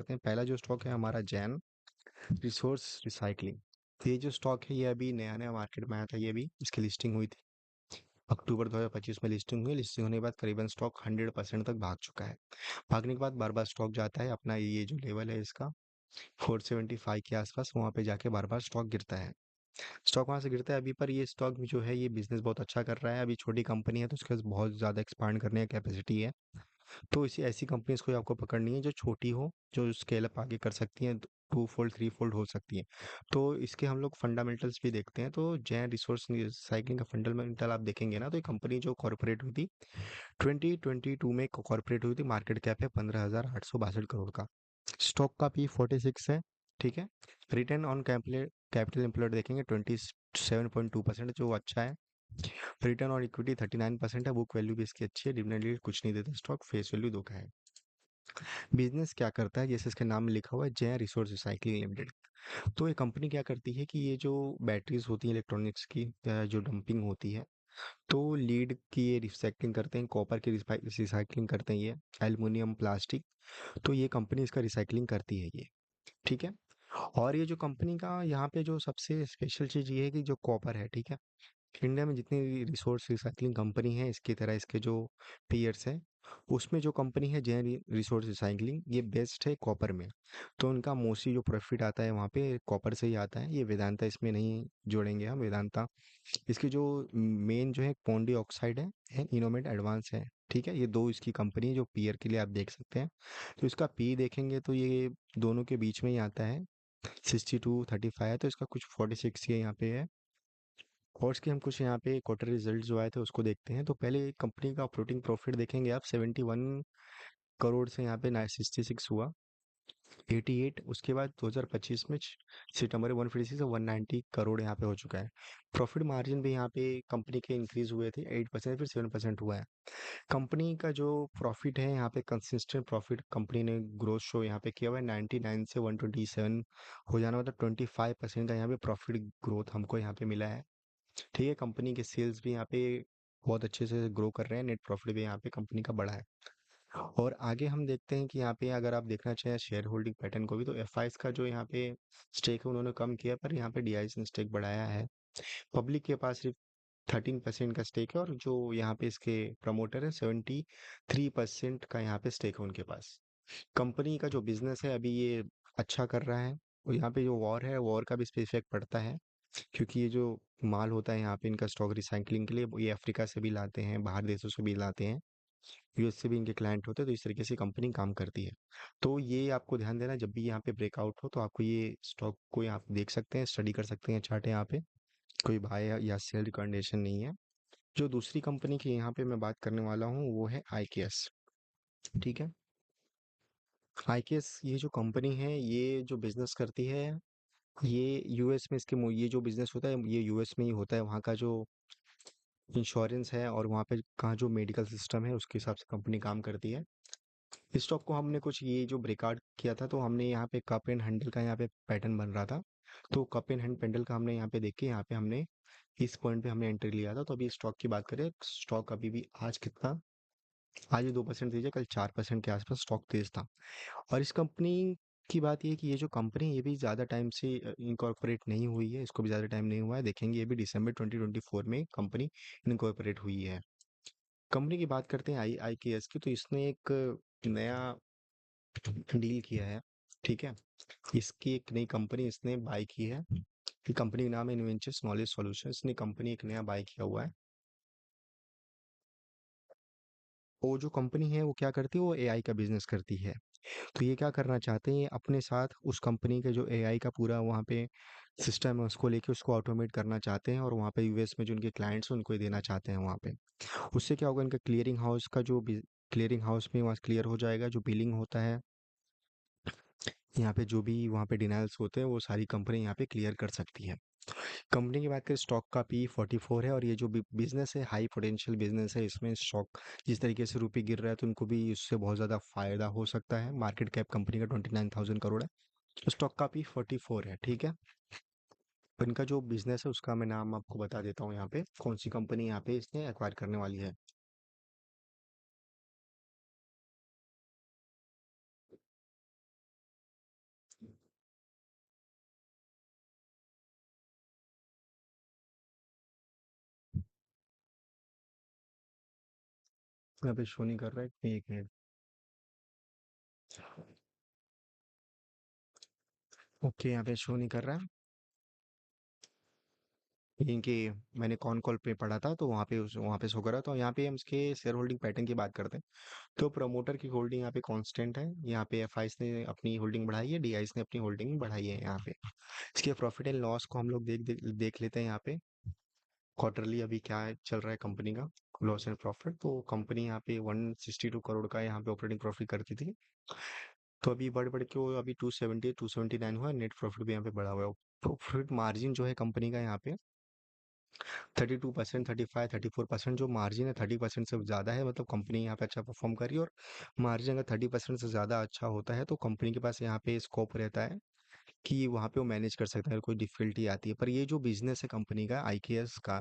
करते हैं। पहला जो स्टॉक है हमारा जैन रिसोर्स रिसाइकलिंग। तो ये जो स्टॉक है ये अभी नया नया मार्केट में आया था, ये अभी इसकी लिस्टिंग हुई थी अक्टूबर 2025 में। लिस्टिंग हुई, लिस्टिंग होने के बाद करीबन स्टॉक 100% तक भाग चुका है। भागने के बाद बार बार स्टॉक जाता है अपना, ये जो लेवल है इसका 475 के आसपास, वहाँ पे जाके बार बार स्टॉक गिरता है। स्टॉक वहाँ से गिरता है अभी, पर ये स्टॉक जो है ये बिजनेस बहुत अच्छा कर रहा है। अभी छोटी कंपनी है तो उसके पास बहुत ज़्यादा एक्सपांड करने की कैपेसिटी है। तो इसी ऐसी कंपनीज को आपको पकड़नी है जो छोटी हो, जो स्केल अप आगे कर सकती हैं, टू फोल्ड थ्री फोल्ड हो सकती हैं। तो इसके हम लोग फंडामेंटल्स भी देखते हैं। तो जैन रिसोर्स साइकिलिंग का फंडामेंटल आप देखेंगे ना, तो ये कंपनी जो कॉर्पोरेट हुई थी 2022 में, कॉर्पोरेट हुई थी, मार्केट कैप है 15,862 करोड़ का। स्टॉक का पी 46 है। ठीक है। रिटर्न ऑन कैपिटल एम्प्लॉयड देखेंगे 27.2%, जो अच्छा है। रिटर्न ऑन इक्विटी 39% है। बुक वैल्यू भी इसकी अच्छी है। डिविडेंड यील्ड कुछ नहीं देता स्टॉक, फेस वैल्यू 2 का है। बिजनेस क्या करता है, जैसे इसके नाम में लिखा हुआ है जय रिसोर्स रिसाइकलिंग लिमिटेड। तो ये कंपनी क्या करती है कि ये जो बैटरीज होती हैं इलेक्ट्रॉनिक्स की, जो डंपिंग होती है, तो लीड की ये रिसाइकलिंग करते हैं, कॉपर की रिसाइकलिंग करते हैं, ये एल्युमिनियम, प्लास्टिक। तो ये कंपनी इसका रिसाइकलिंग करती है ये। ठीक है। और ये जो कंपनी का यहाँ पे जो सबसे स्पेशल चीज़ ये है कि जो कॉपर है, ठीक है, इंडिया में जितनी भी रिसोर्स रिसाइकलिंग कंपनी है इसकी तरह इसके जो पीयर्स हैं, उसमें जो कंपनी है जैन रिसोर्स रिसाइकलिंग, ये बेस्ट है कॉपर में। तो उनका मोस्टली जो प्रॉफिट आता है वहाँ पे कॉपर से ही आता है। ये वेदांता इसमें नहीं जोड़ेंगे हम, वेदांता। इसकी जो मेन जो है पोंडी ऑक्साइड है एंड इनोमेट एडवांस है। ठीक है, ये दो इसकी कंपनी है जो पीयर के लिए आप देख सकते हैं। तो इसका पी देखेंगे तो ये दोनों के बीच में ही आता है, 62-35 है, तो इसका कुछ 46 ये यहाँ पे है। और इसके हम कुछ यहाँ पे क्वार्टर रिजल्ट जो आए थे उसको देखते हैं। तो पहले कंपनी का ऑपरेटिंग प्रॉफिट देखेंगे आप, 71 करोड़ से यहाँ पे 966 हुआ, 88। उसके बाद 2025 में सितंबर 156 से 190 करोड़ यहाँ पे हो चुका है। प्रॉफिट मार्जिन भी यहाँ पे कंपनी के इंक्रीज हुए थे, 8% फिर 7% हुआ है। कंपनी का जो प्रॉफिट है यहाँ पे कंसिस्टेंट प्रॉफिट कंपनी ने ग्रोथ शो यहाँ पे किया हुआ है, 99 से 127 हो जाना, मतलब 25% का यहाँ पे प्रॉफिट ग्रोथ हमको यहाँ पे मिला है। ठीक है। कंपनी के सेल्स भी यहाँ पे बहुत अच्छे से ग्रो कर रहे हैं, नेट प्रॉफिट भी यहाँ पे कंपनी का बढ़ा है। और आगे हम देखते हैं कि यहाँ पे अगर आप देखना चाहें शेयर होल्डिंग पैटर्न को भी, तो एफआईएस का जो यहाँ पे स्टेक है उन्होंने कम किया, पर यहाँ पे डीआईएस ने स्टेक बढ़ाया है। पब्लिक के पास सिर्फ 13% का स्टेक है, और जो यहाँ पे इसके प्रमोटर है 73% का यहाँ पे स्टेक है उनके पास। कंपनी का जो बिजनेस है अभी ये अच्छा कर रहा है। और यहाँ पे जो वॉर है, वॉर का भी इस पे इफेक्ट पड़ता है, क्योंकि ये जो माल होता है यहाँ पे इनका स्टॉक रिसाइकलिंग के लिए, ये अफ्रीका से भी लाते हैं, बाहर देशों से भी लाते हैं, यूएस से भी इनके क्लाइंट होते हैं। तो इस तरीके से कंपनी काम करती है। तो ये आपको ध्यान देना, जब भी यहाँ पे ब्रेकआउट हो तो आपको ये स्टॉक को आप देख सकते हैं, स्टडी कर सकते हैं, चार्ट है यहाँ पे, कोई बाय या सेल रिकमेंडेशन नहीं है। जो दूसरी कंपनी की यहाँ पे मैं बात करने वाला हूँ वो है आईकेएस। ठीक है। आईकेएस ये जो कंपनी है ये जो बिजनेस करती है, ये यूएस में इसके ये जो बिजनेस होता है ये यूएस में ही होता है। वहाँ का जो इंश्योरेंस है और वहाँ पे कहाँ जो मेडिकल सिस्टम है उसके हिसाब से कंपनी काम करती है। इस स्टॉक को हमने कुछ ये जो ब्रेकआउट किया था, तो हमने यहाँ पे कप एंड हैंडल का यहाँ पे पैटर्न बन रहा था। तो कप एंड हैंड पैंडल का हमने यहाँ पे देख के यहाँ पे हमने इस पॉइंट पे हमने एंट्री लिया था। तो अभी स्टॉक की बात करें, स्टॉक अभी भी आज कितना, आज ये 2% तेज है, कल 4% के आसपास स्टॉक तेज था। और इस कंपनी की बात ये है कि ये जो कंपनी है ये भी ज़्यादा टाइम से इनकॉर्पोरेट नहीं हुई है, इसको भी ज़्यादा टाइम नहीं हुआ है। देखेंगे ये भी दिसंबर 2024 में कंपनी इनकॉर्पोरेट हुई है। कंपनी की बात करते हैं आई आई के एस की, तो इसने एक नया डील किया है। ठीक है। इसकी एक नई कंपनी इसने बाय की है। ये कंपनी का नाम है इन्वेंचर्स नॉलेज सॉल्यूशंस। इसने कंपनी एक नया बाय किया हुआ है। वो जो कंपनी है वो क्या करती है, वो एआई का बिजनेस करती है। तो ये क्या करना चाहते हैं, ये अपने साथ उस कंपनी के जो एआई का पूरा वहाँ पे सिस्टम है उसको लेके उसको ऑटोमेट करना चाहते हैं, और वहाँ पे यूएस में जो उनके क्लाइंट्स हैं उनको ये देना चाहते हैं वहाँ पे। उससे क्या होगा, इनका क्लियरिंग हाउस का जो क्लियरिंग हाउस में वहाँ क्लियर हो जाएगा, जो बिलिंग होता है यहाँ पे, जो भी वहाँ पे डिनाइल्स होते हैं वो सारी कंपनी यहाँ पे क्लियर कर सकती है। कंपनी की बात करें, स्टॉक का पी 44 है, और ये जो बिजनेस है हाई पोटेंशियल बिजनेस है। इसमें स्टॉक जिस तरीके से रुपये गिर रहा है तो उनको भी इससे बहुत ज़्यादा फायदा हो सकता है। मार्केट कैप कंपनी का 29,000 करोड़ है। स्टॉक का पी 44 है। ठीक है। तो इनका जो बिजनेस है उसका मैं नाम आपको बता देता हूँ, यहाँ पे कौन सी कंपनी यहाँ पे इसने एक्वायर करने वाली है। यहाँ पे शो नहीं कर रहा है, एक मिनट। ओके, यहाँ पे शो नहीं कर रहा है। इनके मैंने कौन कॉल पे पढ़ा था, तो वहाँ पे शो कर रहा था। तो यहाँ पे हम इसके शेयर होल्डिंग पैटर्न की बात करते हैं। तो प्रमोटर की होल्डिंग यहाँ पे कांस्टेंट है। यहाँ पे एफआईस ने अपनी होल्डिंग बढ़ाई है, डीआईस ने अपनी होल्डिंग बढ़ाई है यहाँ पे। इसके प्रॉफिट एंड लॉस को हम लोग देख लेते हैं यहाँ पे। क्वार्टरली अभी क्या चल रहा है कंपनी का, लॉस एंड प्रॉफिट। तो कंपनी यहाँ पे 162 करोड़ का यहाँ पे ऑपरेटिंग प्रॉफिट करती थी। तो अभी बढ़ बढ़ के वो अभी 279 हुआ। नेट प्रॉफिट भी यहाँ पे बढ़ा हुआ है। प्रॉफिट मार्जिन जो है कंपनी का यहाँ पे 32%, 35, 34% जो मार्जिन है, 30% से ज़्यादा है, मतलब कंपनी यहाँ पे अच्छा परफॉर्म कर रही है। और मार्जिन अगर 30% से ज़्यादा अच्छा होता है तो कंपनी के पास यहाँ पे स्कोप रहता है कि वहाँ पे वो मैनेज कर सकता है अगर कोई डिफिकल्टी आती है। पर ये जो बिजनेस है कंपनी का आईकेएस का,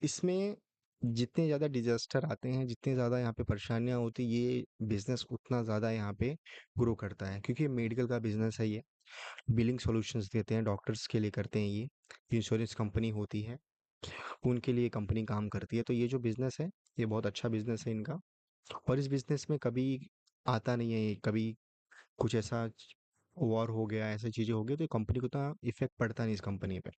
इसमें जितने ज़्यादा डिजास्टर आते हैं, जितनी ज़्यादा यहाँ पे परेशानियाँ होती है, ये बिजनेस उतना ज़्यादा यहाँ पे ग्रो करता है, क्योंकि ये मेडिकल का बिजनेस है। ये बिलिंग सॉल्यूशंस देते हैं, डॉक्टर्स के लिए करते हैं ये। इंश्योरेंस कंपनी होती है, उनके लिए कंपनी काम करती है। तो ये जो बिजनेस है, ये बहुत अच्छा बिजनेस है इनका। और इस बिजनेस में कभी आता नहीं है, कभी कुछ ऐसा वॉर हो गया, ऐसी चीज़ें हो गई तो कंपनी को इतना इफेक्ट पड़ता नहीं इस कंपनी पे।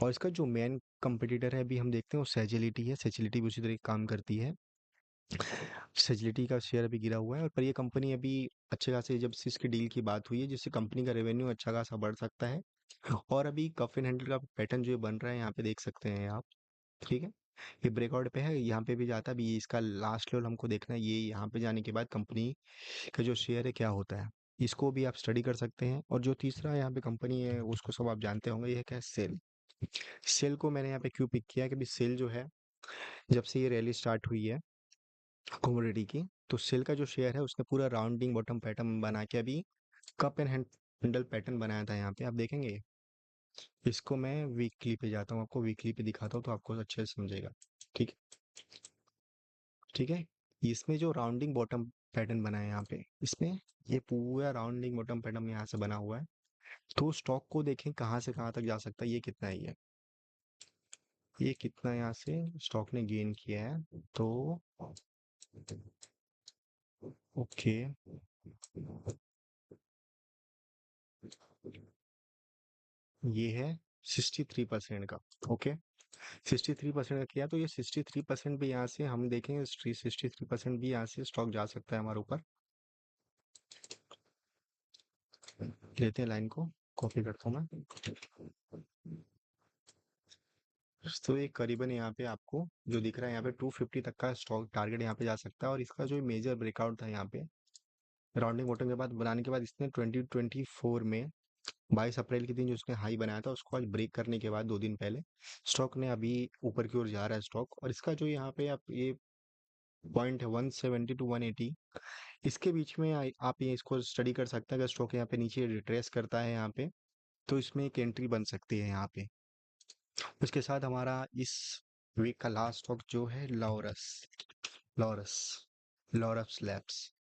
और इसका जो मेन कंपटीटर है अभी हम देखते हैं वो सेजिलिटी है। सेजिलिटी भी उसी तरह काम करती है। सेजिलिटी का शेयर अभी गिरा हुआ है, और पर ये कंपनी अभी अच्छे खासे, जब से इसकी डील की बात हुई है, जिससे कंपनी का रेवेन्यू अच्छा खासा बढ़ सकता है। और अभी कफ एंड हैंडल का पैटर्न जो ये बन रहा है यहाँ पे देख सकते हैं आप। ठीक है, ये ब्रेकआउट पे है, यहाँ पे भी जाता है। अभी इसका लास्ट लेवल हमको देखना है, ये यहाँ पे जाने के बाद कंपनी का जो शेयर है क्या होता है, इसको भी आप स्टडी कर सकते हैं। और जो तीसरा यहाँ पे कंपनी है उसको सब आप जानते होंगे, ये क्या है, सेल। सेल को मैंने यहाँ पे क्यों पिक किया कि अभी सेल जो है, जब से ये रैली स्टार्ट हुई है कमोडिटी की, तो सेल का जो शेयर है उसने पूरा राउंडिंग बॉटम पैटर्न बना के अभी कप एंड हैंडल पैटर्न बनाया था। यहाँ पे आप देखेंगे, इसको मैं वीकली पे जाता हूँ, आपको वीकली पे दिखाता हूँ तो आपको अच्छे से समझेगा। ठीक ठीक है, इसमें जो राउंडिंग बॉटम पैटर्न बना है यहाँ पे, इसमें ये पूरा राउंडिंग बॉटम पैटर्न यहाँ से बना हुआ है। तो स्टॉक को देखें कहाँ से कहाँ तक जा सकता है, ये कितना है, ये कितना यहाँ से स्टॉक ने गेन किया है। तो ओके, ये है 63% का। ओके, 63% का किया, तो ये 63% भी यहाँ से हम देखेंगे, 63% भी यहाँ से स्टॉक जा सकता है हमारे ऊपर। लेते हैं लाइन को, कॉपी करता हूँ मैं। तो ये करीबन यहाँ पे आपको जो दिख रहा है, यहाँ पे 250 तक का स्टॉक टारगेट यहाँ पे जा सकता है। और इसका जो मेजर ब्रेकआउट था यहाँ पे राउंडिंग बॉटम के बाद बनाने के बाद, इसने 2024 में 22 अप्रैल के दिन जो उसने हाई बनाया था, उसको आज ब्रेक करने के बाद 2 दिन पहले स्टॉक ने अभी ऊपर की ओर जा रहा है स्टॉक। और इसका जो यहाँ पे आप ये पॉइंट है 170 to 180, इसके बीच में आप ये इसको स्टडी कर सकते हैं। अगर स्टॉक यहाँ पे नीचे रिट्रेस करता है यहाँ पे, तो इसमें एक एंट्री बन सकती है यहाँ पे। उसके साथ हमारा इस वीक का लास्ट स्टॉक जो है Laurus, Laurus Laurus labs.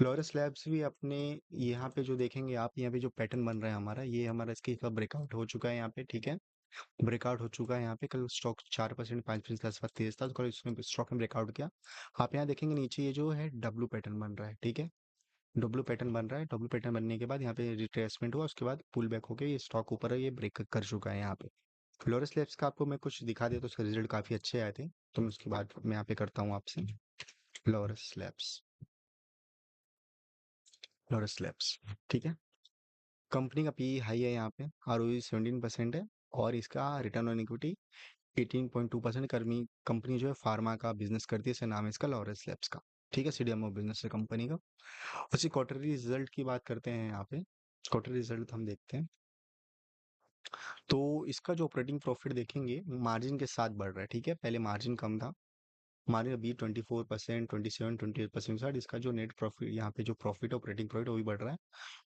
Laurus labs भी अपने यहाँ पे जो देखेंगे आप, यहाँ पे जो पैटर्न बन रहा है हमारा, ये हमारा इसकी का ब्रेकआउट हो चुका है यहाँ पे। ठीक है, ब्रेकआउट हो चुका है यहाँ पे। कल स्टॉक 4%, 5% के आसपास तेज था, तो कल इसमें स्टॉक ने ब्रेकआउट किया। आप यहाँ देखेंगे नीचे ये जो है डब्लू पैटर्न बन रहा है। ठीक है, डब्लू पैटर्न बन रहा है। डब्लू पैटर्न बनने के बाद यहाँ पे रिट्रेसमेंट हुआ, उसके बाद पुल बैक होकर ये स्टॉक ऊपर है, ये ब्रेक कर चुका है यहाँ पे। फ्लोरस लैब्स का आपको मैं कुछ दिखा दिया तो उसके रिजल्ट काफी अच्छे आए थे, तो मैं उसके बाद मैं यहाँ पे करता हूँ आपसे। Fluoresce labs, fluoresce labs. ठीक है, कंपनी का पी हाई है यहाँ पे, आरओई 17% है। और इसका रिटर्न ऑन इक्विटी 18.2%। कंपनी जो है फार्मा का बिजनेस करती है, इसका नाम है इसका लॉरेंस लैब्स का। ठीक है, सीडीएमओ बिजनेस है कंपनी का। उसी क्वार्टरली रिजल्ट की बात करते हैं यहाँ पे। क्वार्टरली रिजल्ट हम देखते हैं, तो इसका जो ऑपरेटिंग प्रॉफिट देखेंगे मार्जिन के साथ बढ़ रहा है। ठीक है, पहले मार्जिन कम था, मार्जिन अभी 24%, 27, 28% साथ। इसका जो नेट प्रॉफिट यहाँ पे जो प्रॉफिट ऑपरेटिंग प्रॉफिट वो भी बढ़ रहा है,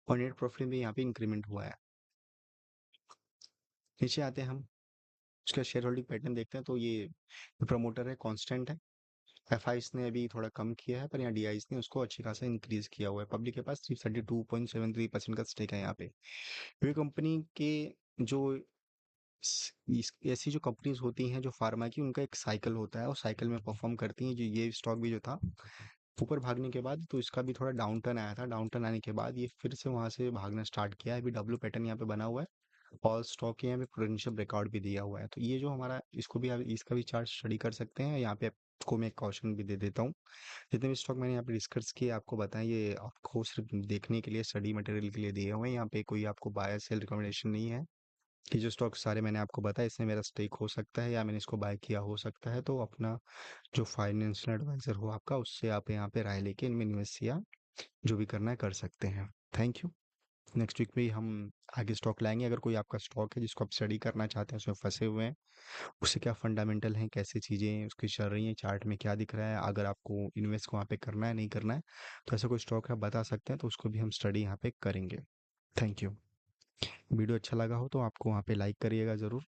और नेट प्रॉफिट में यहाँ पे इंक्रीमेंट हुआ है। नीचे आते हैं हम, उसका शेयर होल्डिंग पैटर्न देखते हैं। तो ये प्रमोटर है, कांस्टेंट है। एफआईस ने अभी थोड़ा कम किया है, पर यहाँ डीआईस ने उसको अच्छी खासा इंक्रीज किया हुआ है। पब्लिक के पास 32.73% का स्टेक है यहाँ पे। ये कंपनी के जो ऐसी जो कंपनीज होती हैं जो फार्मा की, उनका एक साइकिल होता है और साइकिल में परफॉर्म करती हैं। जो ये स्टॉक भी जो था ऊपर भागने के बाद, तो इसका भी थोड़ा डाउन टर्न आया था। डाउन टर्न आने के बाद ये फिर से वहां से भागना स्टार्ट किया है। अभी डब्ल्यू पैटर्न यहाँ पे बना हुआ है और स्टॉक के यहाँ पे पोटेंशियल ब्रेकआउट भी दिया हुआ है। तो ये जो हमारा, इसको भी आप इसका भी चार्ट स्टडी कर सकते हैं। यहाँ पे आपको मैं कॉशन भी दे देता हूँ। जितने भी स्टॉक मैंने यहाँ पे डिस्कस किए आपको बताएं, ये आपको सिर्फ देखने के लिए, स्टडी मटेरियल के लिए दिए हुए हैं। यहाँ पे कोई आपको बाय सेल रिकमेंडेशन नहीं है। कि जो स्टॉक सारे मैंने आपको बताया, इसमें मेरा स्टेक हो सकता है या मैंने इसको बाय किया हो सकता है। तो अपना जो फाइनेंशियल एडवाइजर हो आपका, उससे आप यहाँ पे राय लेके इनमें इन्वेस्ट या जो भी करना है कर सकते हैं। Thank you. नेक्स्ट वीक में ही हम आगे स्टॉक लाएंगे। अगर कोई आपका स्टॉक है जिसको आप स्टडी करना चाहते हैं, उसमें फंसे हुए हैं, उससे क्या फंडामेंटल हैं, कैसे चीज़ें उसकी चल रही हैं, चार्ट में क्या दिख रहा है, अगर आपको इन्वेस्ट वहाँ पे करना है नहीं करना है, तो ऐसा कोई स्टॉक है आप बता सकते हैं, तो उसको भी हम स्टडी यहाँ पे करेंगे। Thank you. वीडियो अच्छा लगा हो तो आपको वहाँ पे लाइक करिएगा ज़रूर।